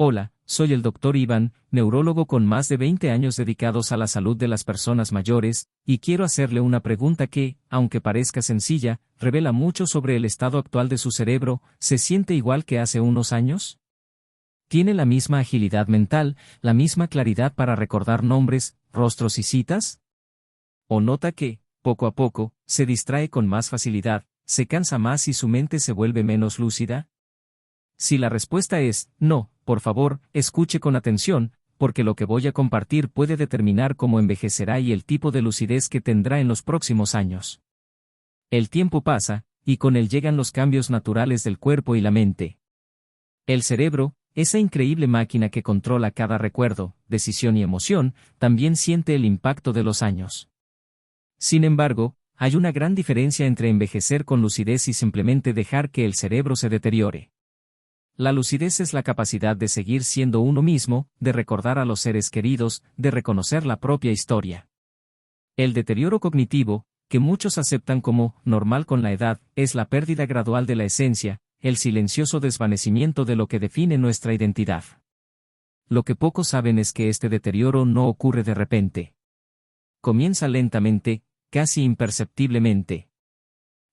Hola, soy el Dr. Iván, neurólogo con más de 20 años dedicados a la salud de las personas mayores, y quiero hacerle una pregunta que, aunque parezca sencilla, revela mucho sobre el estado actual de su cerebro. ¿Se siente igual que hace unos años? ¿Tiene la misma agilidad mental, la misma claridad para recordar nombres, rostros y citas? ¿O nota que, poco a poco, se distrae con más facilidad, se cansa más y su mente se vuelve menos lúcida? Si la respuesta es no, por favor, escuche con atención, porque lo que voy a compartir puede determinar cómo envejecerá y el tipo de lucidez que tendrá en los próximos años. El tiempo pasa, y con él llegan los cambios naturales del cuerpo y la mente. El cerebro, esa increíble máquina que controla cada recuerdo, decisión y emoción, también siente el impacto de los años. Sin embargo, hay una gran diferencia entre envejecer con lucidez y simplemente dejar que el cerebro se deteriore. La lucidez es la capacidad de seguir siendo uno mismo, de recordar a los seres queridos, de reconocer la propia historia. El deterioro cognitivo, que muchos aceptan como normal con la edad, es la pérdida gradual de la esencia, el silencioso desvanecimiento de lo que define nuestra identidad. Lo que pocos saben es que este deterioro no ocurre de repente. Comienza lentamente, casi imperceptiblemente.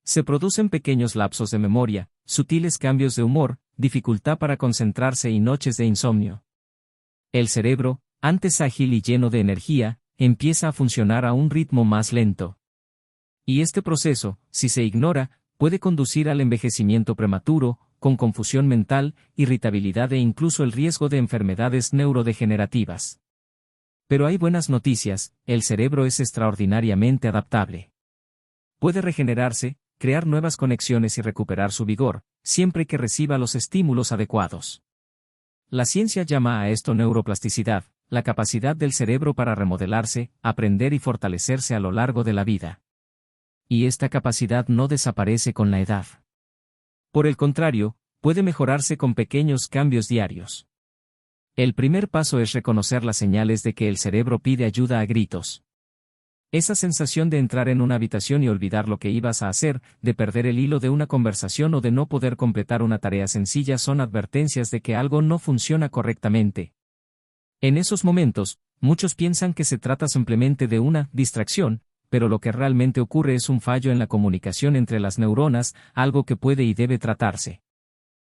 Se producen pequeños lapsos de memoria, sutiles cambios de humor, dificultad para concentrarse y noches de insomnio. El cerebro, antes ágil y lleno de energía, empieza a funcionar a un ritmo más lento. Y este proceso, si se ignora, puede conducir al envejecimiento prematuro, con confusión mental, irritabilidad e incluso el riesgo de enfermedades neurodegenerativas. Pero hay buenas noticias, el cerebro es extraordinariamente adaptable. Puede regenerarse, crear nuevas conexiones y recuperar su vigor, siempre que reciba los estímulos adecuados. La ciencia llama a esto neuroplasticidad, la capacidad del cerebro para remodelarse, aprender y fortalecerse a lo largo de la vida. Y esta capacidad no desaparece con la edad. Por el contrario, puede mejorarse con pequeños cambios diarios. El primer paso es reconocer las señales de que el cerebro pide ayuda a gritos. Esa sensación de entrar en una habitación y olvidar lo que ibas a hacer, de perder el hilo de una conversación o de no poder completar una tarea sencilla son advertencias de que algo no funciona correctamente. En esos momentos, muchos piensan que se trata simplemente de una distracción, pero lo que realmente ocurre es un fallo en la comunicación entre las neuronas, algo que puede y debe tratarse.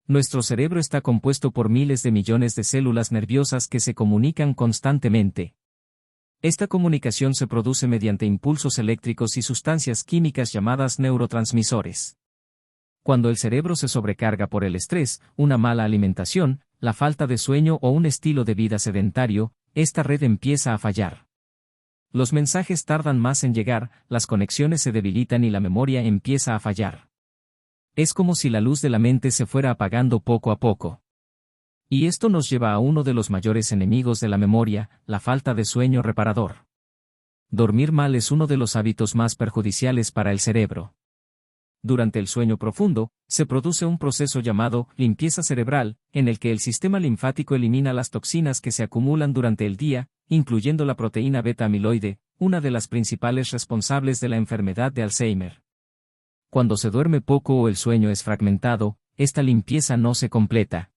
Nuestro cerebro está compuesto por miles de millones de células nerviosas que se comunican constantemente. Esta comunicación se produce mediante impulsos eléctricos y sustancias químicas llamadas neurotransmisores. Cuando el cerebro se sobrecarga por el estrés, una mala alimentación, la falta de sueño o un estilo de vida sedentario, esta red empieza a fallar. Los mensajes tardan más en llegar, las conexiones se debilitan y la memoria empieza a fallar. Es como si la luz de la mente se fuera apagando poco a poco. Y esto nos lleva a uno de los mayores enemigos de la memoria, la falta de sueño reparador. Dormir mal es uno de los hábitos más perjudiciales para el cerebro. Durante el sueño profundo, se produce un proceso llamado limpieza cerebral, en el que el sistema linfático elimina las toxinas que se acumulan durante el día, incluyendo la proteína beta-amiloide, una de las principales responsables de la enfermedad de Alzheimer. Cuando se duerme poco o el sueño es fragmentado, esta limpieza no se completa.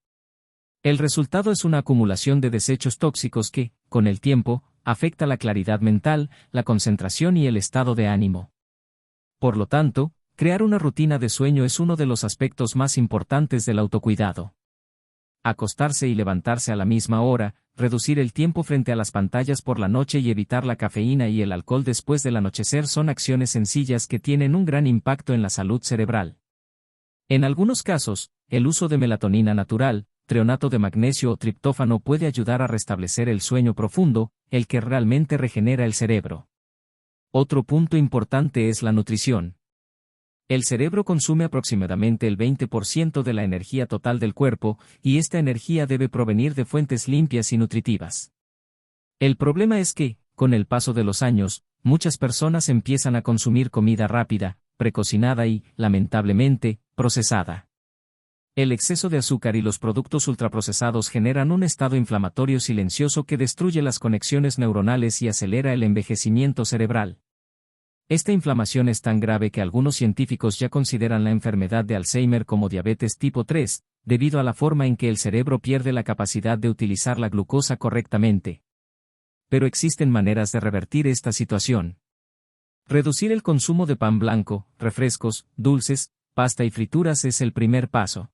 El resultado es una acumulación de desechos tóxicos que, con el tiempo, afecta la claridad mental, la concentración y el estado de ánimo. Por lo tanto, crear una rutina de sueño es uno de los aspectos más importantes del autocuidado. Acostarse y levantarse a la misma hora, reducir el tiempo frente a las pantallas por la noche y evitar la cafeína y el alcohol después del anochecer son acciones sencillas que tienen un gran impacto en la salud cerebral. En algunos casos, el uso de melatonina natural, treonato de magnesio o triptófano puede ayudar a restablecer el sueño profundo, el que realmente regenera el cerebro. Otro punto importante es la nutrición. El cerebro consume aproximadamente el 20% de la energía total del cuerpo, y esta energía debe provenir de fuentes limpias y nutritivas. El problema es que, con el paso de los años, muchas personas empiezan a consumir comida rápida, precocinada y, lamentablemente, procesada. El exceso de azúcar y los productos ultraprocesados generan un estado inflamatorio silencioso que destruye las conexiones neuronales y acelera el envejecimiento cerebral. Esta inflamación es tan grave que algunos científicos ya consideran la enfermedad de Alzheimer como diabetes tipo 3, debido a la forma en que el cerebro pierde la capacidad de utilizar la glucosa correctamente. Pero existen maneras de revertir esta situación. Reducir el consumo de pan blanco, refrescos, dulces, pasta y frituras es el primer paso.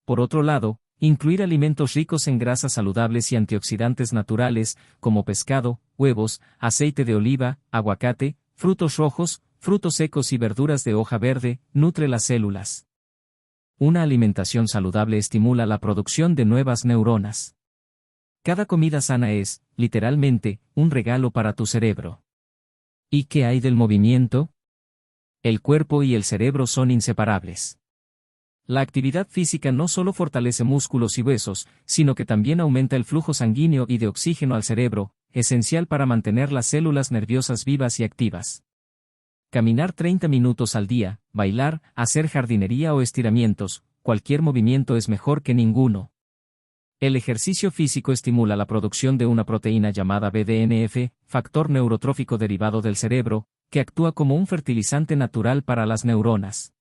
Por otro lado, incluir alimentos ricos en grasas saludables y antioxidantes naturales, como pescado, huevos, aceite de oliva, aguacate, frutos rojos, frutos secos y verduras de hoja verde, nutre las células. Una alimentación saludable estimula la producción de nuevas neuronas. Cada comida sana es, literalmente, un regalo para tu cerebro. ¿Y qué hay del movimiento? El cuerpo y el cerebro son inseparables. La actividad física no solo fortalece músculos y huesos, sino que también aumenta el flujo sanguíneo y de oxígeno al cerebro, esencial para mantener las células nerviosas vivas y activas. Caminar 30 minutos al día, bailar, hacer jardinería o estiramientos, cualquier movimiento es mejor que ninguno. El ejercicio físico estimula la producción de una proteína llamada BDNF, factor neurotrófico derivado del cerebro, que actúa como un fertilizante natural para las neuronas.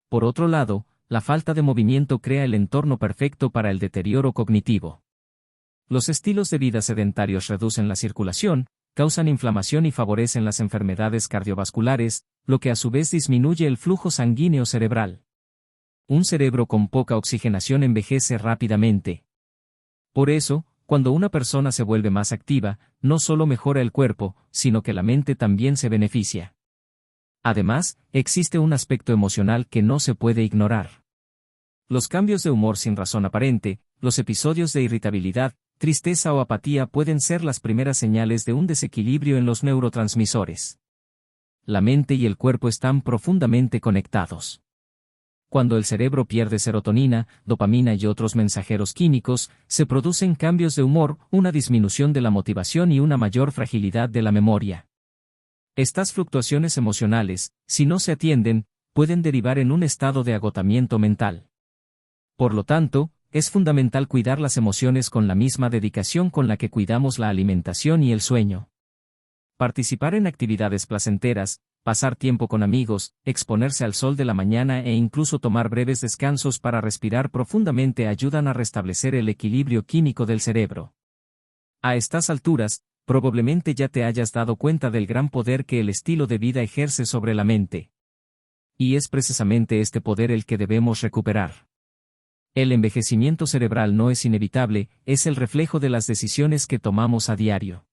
Por otro lado, la falta de movimiento crea el entorno perfecto para el deterioro cognitivo. Los estilos de vida sedentarios reducen la circulación, causan inflamación y favorecen las enfermedades cardiovasculares, lo que a su vez disminuye el flujo sanguíneo cerebral. Un cerebro con poca oxigenación envejece rápidamente. Por eso, cuando una persona se vuelve más activa, no solo mejora el cuerpo, sino que la mente también se beneficia. Además, existe un aspecto emocional que no se puede ignorar. Los cambios de humor sin razón aparente, los episodios de irritabilidad, tristeza o apatía pueden ser las primeras señales de un desequilibrio en los neurotransmisores. La mente y el cuerpo están profundamente conectados. Cuando el cerebro pierde serotonina, dopamina y otros mensajeros químicos, se producen cambios de humor, una disminución de la motivación y una mayor fragilidad de la memoria. Estas fluctuaciones emocionales, si no se atienden, pueden derivar en un estado de agotamiento mental. Por lo tanto, es fundamental cuidar las emociones con la misma dedicación con la que cuidamos la alimentación y el sueño. Participar en actividades placenteras, pasar tiempo con amigos, exponerse al sol de la mañana e incluso tomar breves descansos para respirar profundamente ayudan a restablecer el equilibrio químico del cerebro. A estas alturas, probablemente ya te hayas dado cuenta del gran poder que el estilo de vida ejerce sobre la mente. Y es precisamente este poder el que debemos recuperar. El envejecimiento cerebral no es inevitable, es el reflejo de las decisiones que tomamos a diario.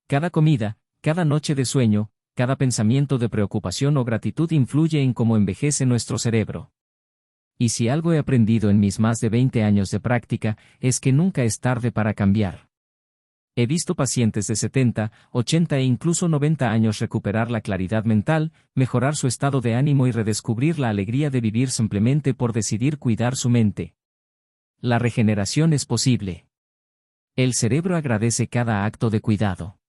Cada comida, cada noche de sueño, cada pensamiento de preocupación o gratitud influye en cómo envejece nuestro cerebro. Y si algo he aprendido en mis más de 20 años de práctica, es que nunca es tarde para cambiar. He visto pacientes de 70, 80 e incluso 90 años recuperar la claridad mental, mejorar su estado de ánimo y redescubrir la alegría de vivir simplemente por decidir cuidar su mente. La regeneración es posible. El cerebro agradece cada acto de cuidado.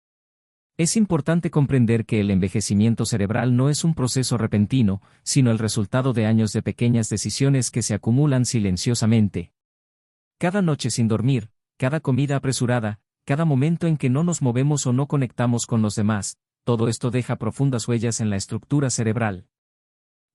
Es importante comprender que el envejecimiento cerebral no es un proceso repentino, sino el resultado de años de pequeñas decisiones que se acumulan silenciosamente. Cada noche sin dormir, cada comida apresurada, cada momento en que no nos movemos o no conectamos con los demás, todo esto deja profundas huellas en la estructura cerebral.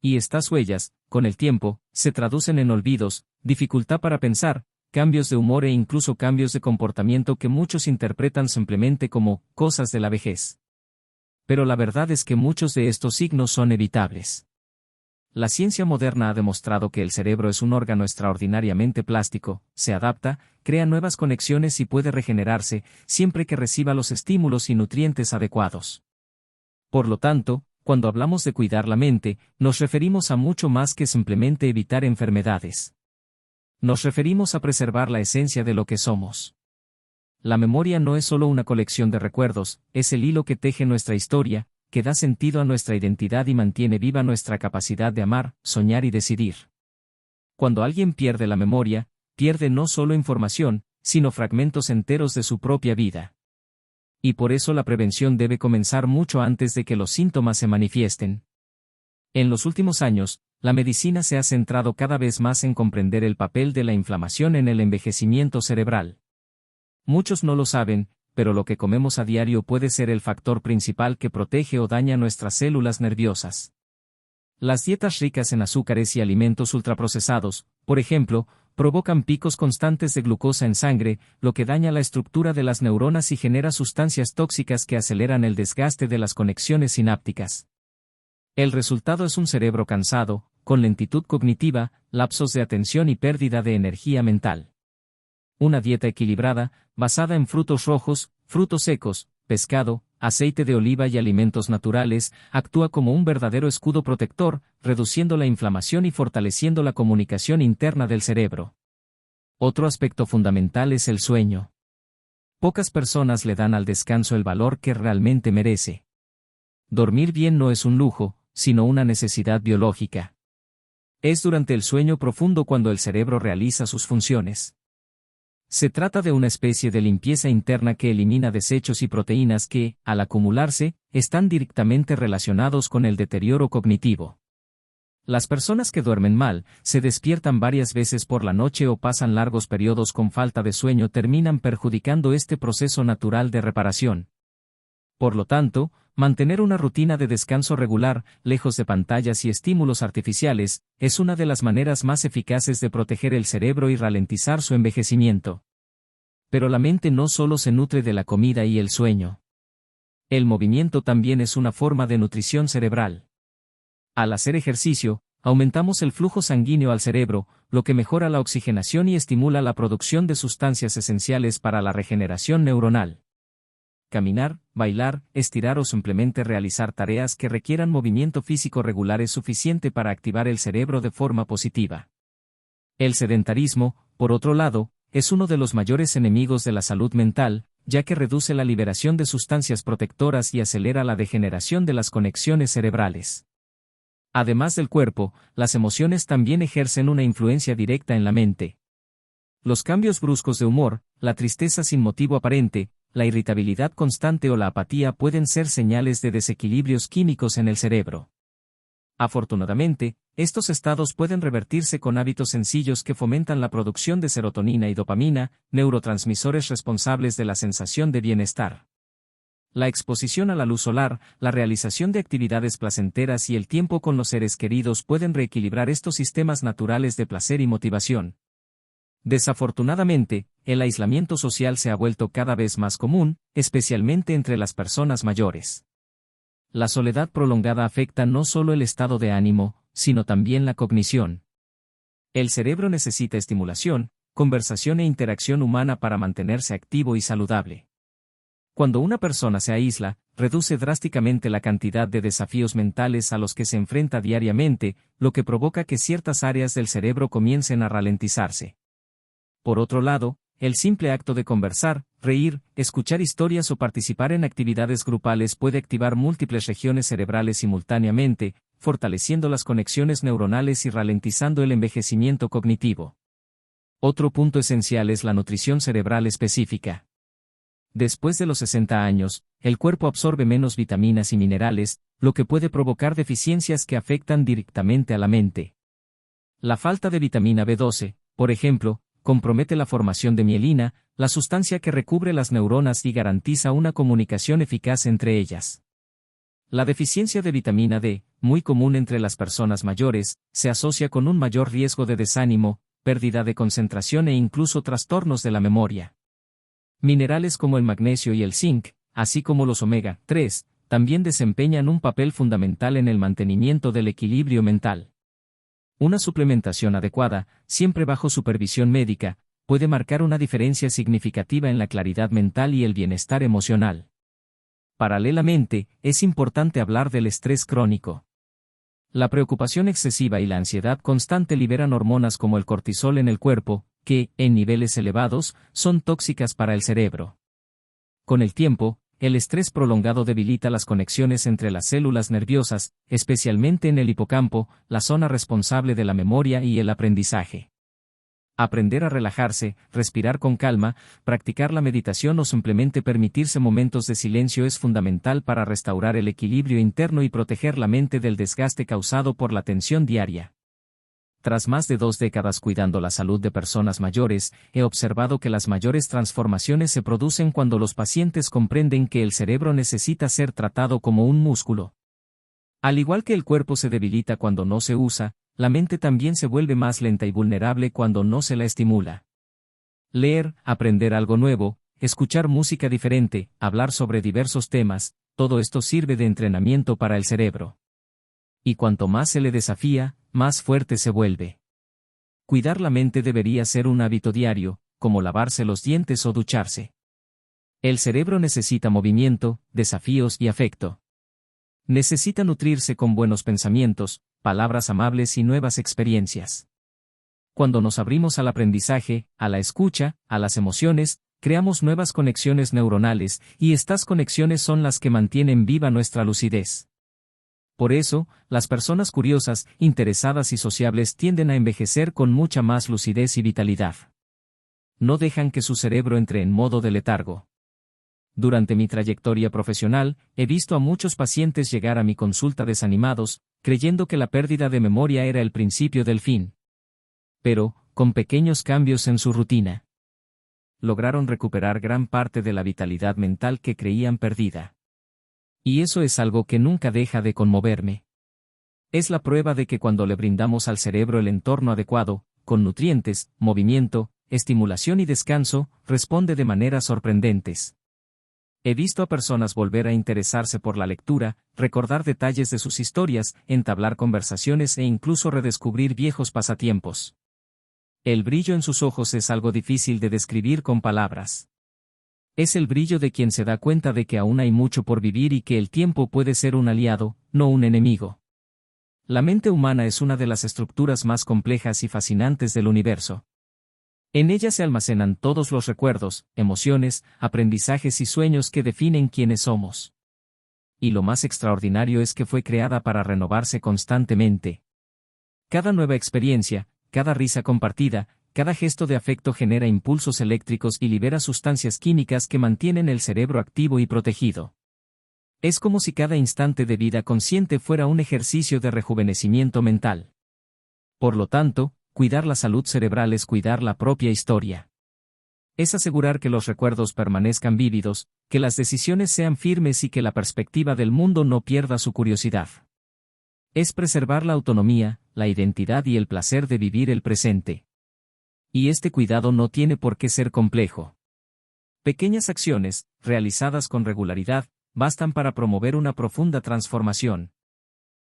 Y estas huellas, con el tiempo, se traducen en olvidos, dificultad para pensar, cambios de humor e incluso cambios de comportamiento que muchos interpretan simplemente como cosas de la vejez. Pero la verdad es que muchos de estos signos son evitables. La ciencia moderna ha demostrado que el cerebro es un órgano extraordinariamente plástico, se adapta, crea nuevas conexiones y puede regenerarse, siempre que reciba los estímulos y nutrientes adecuados. Por lo tanto, cuando hablamos de cuidar la mente, nos referimos a mucho más que simplemente evitar enfermedades. Nos referimos a preservar la esencia de lo que somos. La memoria no es solo una colección de recuerdos, es el hilo que teje nuestra historia, que da sentido a nuestra identidad y mantiene viva nuestra capacidad de amar, soñar y decidir. Cuando alguien pierde la memoria, pierde no solo información, sino fragmentos enteros de su propia vida. Y por eso la prevención debe comenzar mucho antes de que los síntomas se manifiesten. En los últimos años, la medicina se ha centrado cada vez más en comprender el papel de la inflamación en el envejecimiento cerebral. Muchos no lo saben, pero lo que comemos a diario puede ser el factor principal que protege o daña nuestras células nerviosas. Las dietas ricas en azúcares y alimentos ultraprocesados, por ejemplo, provocan picos constantes de glucosa en sangre, lo que daña la estructura de las neuronas y genera sustancias tóxicas que aceleran el desgaste de las conexiones sinápticas. El resultado es un cerebro cansado, con lentitud cognitiva, lapsos de atención y pérdida de energía mental. Una dieta equilibrada, basada en frutos rojos, frutos secos, pescado, aceite de oliva y alimentos naturales, actúa como un verdadero escudo protector, reduciendo la inflamación y fortaleciendo la comunicación interna del cerebro. Otro aspecto fundamental es el sueño. Pocas personas le dan al descanso el valor que realmente merece. Dormir bien no es un lujo, sino una necesidad biológica. Es durante el sueño profundo cuando el cerebro realiza sus funciones. Se trata de una especie de limpieza interna que elimina desechos y proteínas que, al acumularse, están directamente relacionados con el deterioro cognitivo. Las personas que duermen mal, se despiertan varias veces por la noche o pasan largos periodos con falta de sueño terminan perjudicando este proceso natural de reparación. Por lo tanto, mantener una rutina de descanso regular, lejos de pantallas y estímulos artificiales, es una de las maneras más eficaces de proteger el cerebro y ralentizar su envejecimiento. Pero la mente no solo se nutre de la comida y el sueño. El movimiento también es una forma de nutrición cerebral. Al hacer ejercicio, aumentamos el flujo sanguíneo al cerebro, lo que mejora la oxigenación y estimula la producción de sustancias esenciales para la regeneración neuronal. Caminar, bailar, estirar o simplemente realizar tareas que requieran movimiento físico regular es suficiente para activar el cerebro de forma positiva. El sedentarismo, por otro lado, es uno de los mayores enemigos de la salud mental, ya que reduce la liberación de sustancias protectoras y acelera la degeneración de las conexiones cerebrales. Además del cuerpo, las emociones también ejercen una influencia directa en la mente. Los cambios bruscos de humor, la tristeza sin motivo aparente, la irritabilidad constante o la apatía pueden ser señales de desequilibrios químicos en el cerebro. Afortunadamente, estos estados pueden revertirse con hábitos sencillos que fomentan la producción de serotonina y dopamina, neurotransmisores responsables de la sensación de bienestar. La exposición a la luz solar, la realización de actividades placenteras y el tiempo con los seres queridos pueden reequilibrar estos sistemas naturales de placer y motivación. Desafortunadamente, el aislamiento social se ha vuelto cada vez más común, especialmente entre las personas mayores. La soledad prolongada afecta no solo el estado de ánimo, sino también la cognición. El cerebro necesita estimulación, conversación e interacción humana para mantenerse activo y saludable. Cuando una persona se aísla, reduce drásticamente la cantidad de desafíos mentales a los que se enfrenta diariamente, lo que provoca que ciertas áreas del cerebro comiencen a ralentizarse. Por otro lado, el simple acto de conversar, reír, escuchar historias o participar en actividades grupales puede activar múltiples regiones cerebrales simultáneamente, fortaleciendo las conexiones neuronales y ralentizando el envejecimiento cognitivo. Otro punto esencial es la nutrición cerebral específica. Después de los 60 años, el cuerpo absorbe menos vitaminas y minerales, lo que puede provocar deficiencias que afectan directamente a la mente. La falta de vitamina B12, por ejemplo, compromete la formación de mielina, la sustancia que recubre las neuronas y garantiza una comunicación eficaz entre ellas. La deficiencia de vitamina D, muy común entre las personas mayores, se asocia con un mayor riesgo de desánimo, pérdida de concentración e incluso trastornos de la memoria. Minerales como el magnesio y el zinc, así como los omega 3, también desempeñan un papel fundamental en el mantenimiento del equilibrio mental. Una suplementación adecuada, siempre bajo supervisión médica, puede marcar una diferencia significativa en la claridad mental y el bienestar emocional. Paralelamente, es importante hablar del estrés crónico. La preocupación excesiva y la ansiedad constante liberan hormonas como el cortisol en el cuerpo, que, en niveles elevados, son tóxicas para el cerebro. Con el tiempo, el estrés prolongado debilita las conexiones entre las células nerviosas, especialmente en el hipocampo, la zona responsable de la memoria y el aprendizaje. Aprender a relajarse, respirar con calma, practicar la meditación o simplemente permitirse momentos de silencio es fundamental para restaurar el equilibrio interno y proteger la mente del desgaste causado por la tensión diaria. Tras más de 2 décadas cuidando la salud de personas mayores, he observado que las mayores transformaciones se producen cuando los pacientes comprenden que el cerebro necesita ser tratado como un músculo. Al igual que el cuerpo se debilita cuando no se usa, la mente también se vuelve más lenta y vulnerable cuando no se la estimula. Leer, aprender algo nuevo, escuchar música diferente, hablar sobre diversos temas, todo esto sirve de entrenamiento para el cerebro. Y cuanto más se le desafía, más fuerte se vuelve. Cuidar la mente debería ser un hábito diario, como lavarse los dientes o ducharse. El cerebro necesita movimiento, desafíos y afecto. Necesita nutrirse con buenos pensamientos, palabras amables y nuevas experiencias. Cuando nos abrimos al aprendizaje, a la escucha, a las emociones, creamos nuevas conexiones neuronales, y estas conexiones son las que mantienen viva nuestra lucidez. Por eso, las personas curiosas, interesadas y sociables tienden a envejecer con mucha más lucidez y vitalidad. No dejan que su cerebro entre en modo de letargo. Durante mi trayectoria profesional, he visto a muchos pacientes llegar a mi consulta desanimados, creyendo que la pérdida de memoria era el principio del fin. Pero, con pequeños cambios en su rutina, lograron recuperar gran parte de la vitalidad mental que creían perdida. Y eso es algo que nunca deja de conmoverme. Es la prueba de que cuando le brindamos al cerebro el entorno adecuado, con nutrientes, movimiento, estimulación y descanso, responde de maneras sorprendentes. He visto a personas volver a interesarse por la lectura, recordar detalles de sus historias, entablar conversaciones e incluso redescubrir viejos pasatiempos. El brillo en sus ojos es algo difícil de describir con palabras. Es el brillo de quien se da cuenta de que aún hay mucho por vivir y que el tiempo puede ser un aliado, no un enemigo. La mente humana es una de las estructuras más complejas y fascinantes del universo. En ella se almacenan todos los recuerdos, emociones, aprendizajes y sueños que definen quiénes somos. Y lo más extraordinario es que fue creada para renovarse constantemente. Cada nueva experiencia, cada risa compartida, cada gesto de afecto genera impulsos eléctricos y libera sustancias químicas que mantienen el cerebro activo y protegido. Es como si cada instante de vida consciente fuera un ejercicio de rejuvenecimiento mental. Por lo tanto, cuidar la salud cerebral es cuidar la propia historia. Es asegurar que los recuerdos permanezcan vívidos, que las decisiones sean firmes y que la perspectiva del mundo no pierda su curiosidad. Es preservar la autonomía, la identidad y el placer de vivir el presente. Y este cuidado no tiene por qué ser complejo. Pequeñas acciones, realizadas con regularidad, bastan para promover una profunda transformación.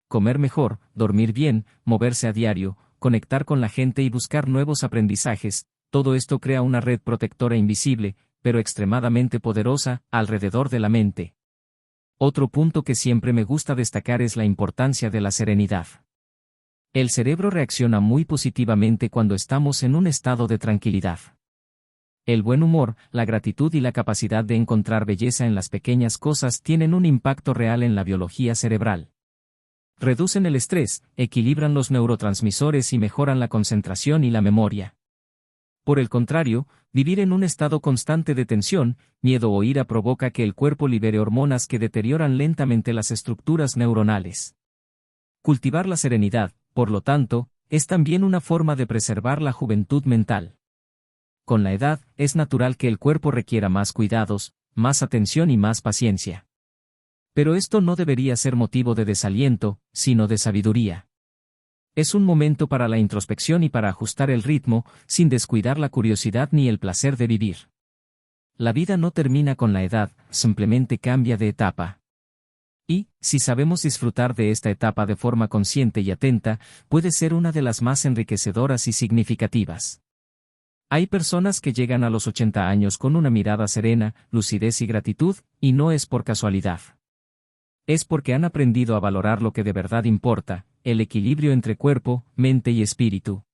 Comer mejor, dormir bien, moverse a diario, conectar con la gente y buscar nuevos aprendizajes, todo esto crea una red protectora invisible, pero extremadamente poderosa, alrededor de la mente. Otro punto que siempre me gusta destacar es la importancia de la serenidad. El cerebro reacciona muy positivamente cuando estamos en un estado de tranquilidad. El buen humor, la gratitud y la capacidad de encontrar belleza en las pequeñas cosas tienen un impacto real en la biología cerebral. Reducen el estrés, equilibran los neurotransmisores y mejoran la concentración y la memoria. Por el contrario, vivir en un estado constante de tensión, miedo o ira provoca que el cuerpo libere hormonas que deterioran lentamente las estructuras neuronales. Cultivar la serenidad, por lo tanto, es también una forma de preservar la juventud mental. Con la edad, es natural que el cuerpo requiera más cuidados, más atención y más paciencia. Pero esto no debería ser motivo de desaliento, sino de sabiduría. Es un momento para la introspección y para ajustar el ritmo, sin descuidar la curiosidad ni el placer de vivir. La vida no termina con la edad, simplemente cambia de etapa. Y, si sabemos disfrutar de esta etapa de forma consciente y atenta, puede ser una de las más enriquecedoras y significativas. Hay personas que llegan a los 80 años con una mirada serena, lucidez y gratitud, y no es por casualidad. Es porque han aprendido a valorar lo que de verdad importa, el equilibrio entre cuerpo, mente y espíritu.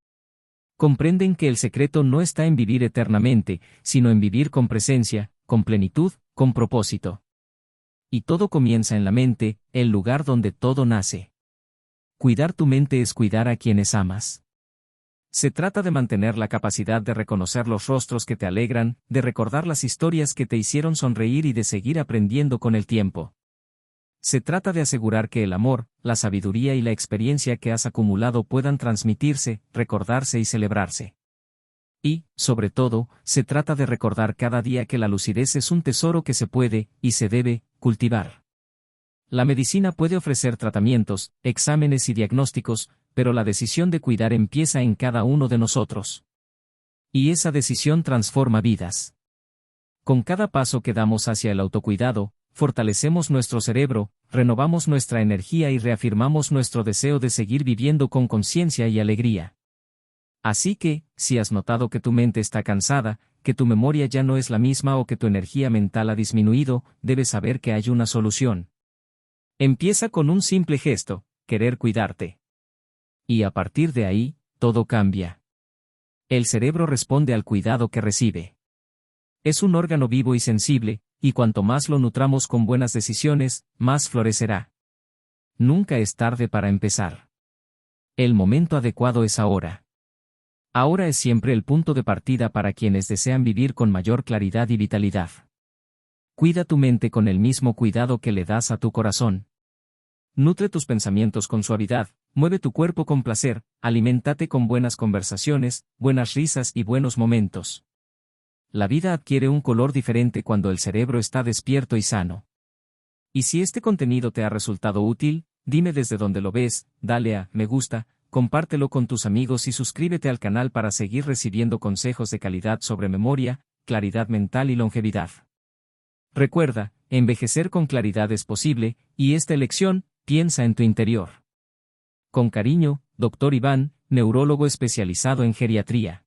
Comprenden que el secreto no está en vivir eternamente, sino en vivir con presencia, con plenitud, con propósito. Y todo comienza en la mente, el lugar donde todo nace. Cuidar tu mente es cuidar a quienes amas. Se trata de mantener la capacidad de reconocer los rostros que te alegran, de recordar las historias que te hicieron sonreír y de seguir aprendiendo con el tiempo. Se trata de asegurar que el amor, la sabiduría y la experiencia que has acumulado puedan transmitirse, recordarse y celebrarse. Y, sobre todo, se trata de recordar cada día que la lucidez es un tesoro que se puede, y se debe, cultivar. La medicina puede ofrecer tratamientos, exámenes y diagnósticos, pero la decisión de cuidar empieza en cada uno de nosotros. Y esa decisión transforma vidas. Con cada paso que damos hacia el autocuidado, fortalecemos nuestro cerebro, renovamos nuestra energía y reafirmamos nuestro deseo de seguir viviendo con conciencia y alegría. Así que, si has notado que tu mente está cansada, que tu memoria ya no es la misma o que tu energía mental ha disminuido, debes saber que hay una solución. Empieza con un simple gesto, querer cuidarte. Y a partir de ahí, todo cambia. El cerebro responde al cuidado que recibe. Es un órgano vivo y sensible, y cuanto más lo nutramos con buenas decisiones, más florecerá. Nunca es tarde para empezar. El momento adecuado es ahora. Ahora es siempre el punto de partida para quienes desean vivir con mayor claridad y vitalidad. Cuida tu mente con el mismo cuidado que le das a tu corazón. Nutre tus pensamientos con suavidad, mueve tu cuerpo con placer, aliméntate con buenas conversaciones, buenas risas y buenos momentos. La vida adquiere un color diferente cuando el cerebro está despierto y sano. Y si este contenido te ha resultado útil, dime desde dónde lo ves, dale a me gusta, compártelo con tus amigos y suscríbete al canal para seguir recibiendo consejos de calidad sobre memoria, claridad mental y longevidad. Recuerda, envejecer con claridad es posible, y esta elección, piensa en tu interior. Con cariño, Dr. Iván, neurólogo especializado en geriatría.